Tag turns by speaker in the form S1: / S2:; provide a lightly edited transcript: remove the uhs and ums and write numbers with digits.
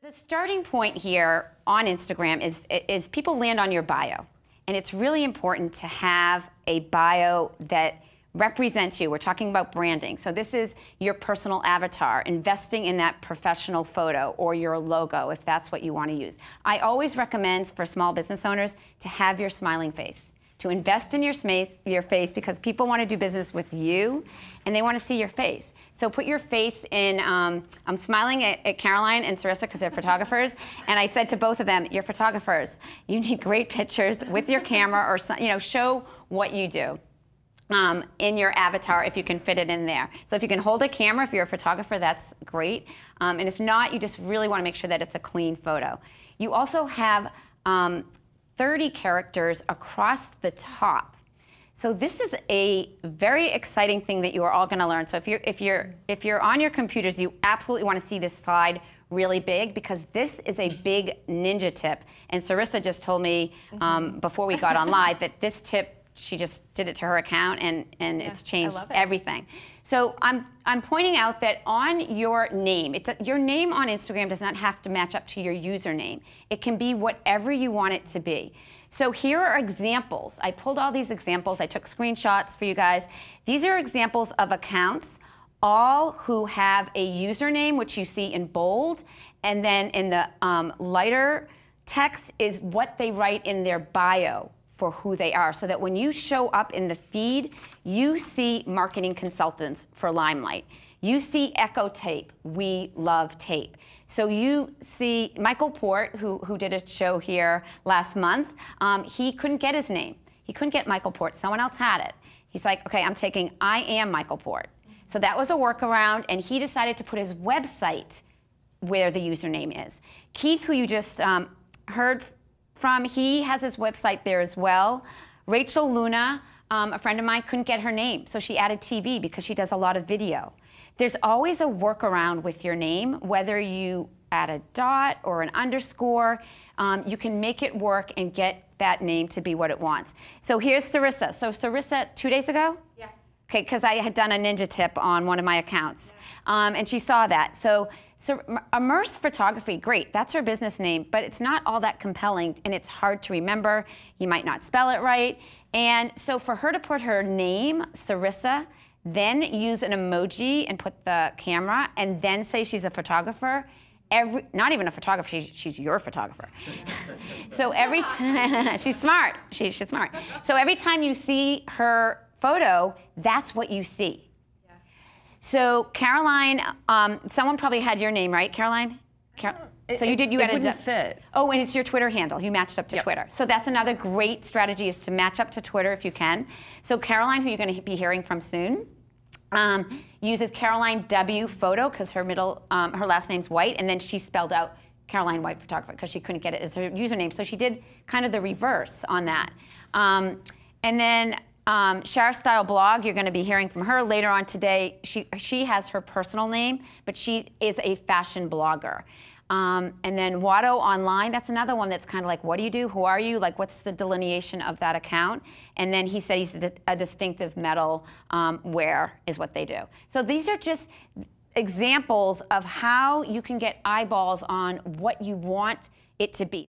S1: The starting point here on Instagram is people land on your bio. And it's really important to have a bio that represents you. We're talking about branding. So this is your personal avatar, investing in that professional photo or your logo if that's what you want to use. I always recommend for small business owners to have your smiling face, to invest in your face because people want to do business with you and they want to see your face. So put your face in, I'm smiling at Caroline and Sarissa because they're photographers, and I said to both of them, you're photographers. You need great pictures with your camera or show what you do in your avatar if you can fit it in there. So if you can hold a camera, if you're a photographer, that's great. And if not, you just really want to make sure that it's a clean photo. You also have 30 characters across the top. So this is a very exciting thing that you are all going to learn. So if you're on your computers, you absolutely want to see this slide really big because this is a big ninja tip. And Sarissa just told me before we got on live that this tip, she just did it to her account and it's changed everything. So I'm pointing out that on your name, your name on Instagram does not have to match up to your username. It can be whatever you want it to be. So here are examples. I pulled all these examples. I took screenshots for you guys. These are examples of accounts, all who have a username, which you see in bold, and then in the lighter text is what they write in their bio for who they are, so that when you show up in the feed, you see marketing consultants for Limelight. You see Echo Tape, we love tape. So you see Michael Port, who did a show here last month, he couldn't get his name. He couldn't get Michael Port, someone else had it. He's like, okay, I'm taking I am Michael Port. So that was a workaround, and he decided to put his website where the username is. Keith, who you just heard from, he has his website there as well. Rachel Luna, a friend of mine, couldn't get her name, so she added TV because she does a lot of video. There's always a workaround with your name, whether you add a dot or an underscore, you can make it work and get that name to be what it wants. So here's Sarissa. So Sarissa, 2 days ago? Yeah. Okay, because I had done a ninja tip on one of my accounts, and she saw that. So Immerse Photography, great, that's her business name, but it's not all that compelling and it's hard to remember. You might not spell it right. And so for her to put her name, Sarissa, then use an emoji and put the camera and then say she's a photographer, not even a photographer, she's your photographer. So every time, she's smart, she's smart. So every time you see her photo, that's what you see. So Caroline, someone probably had your name, right, Caroline? So you did. You
S2: it wouldn't fit.
S1: Oh, and it's your Twitter handle. You matched up to Twitter. So that's another great strategy is to match up to Twitter if you can. So Caroline, who you're going to be hearing from soon, uses Caroline W Photo because her last name's White, and then she spelled out Caroline White Photographer because she couldn't get it as her username. So she did kind of the reverse on that. And then Shara Style Blog, you're going to be hearing from her later on today. She has her personal name, but she is a fashion blogger. And then Watto Online, that's another one that's kind of like, what do you do? Who are you? Like, what's the delineation of that account? And then he said he's a distinctive metal wear is what they do. So these are just examples of how you can get eyeballs on what you want it to be.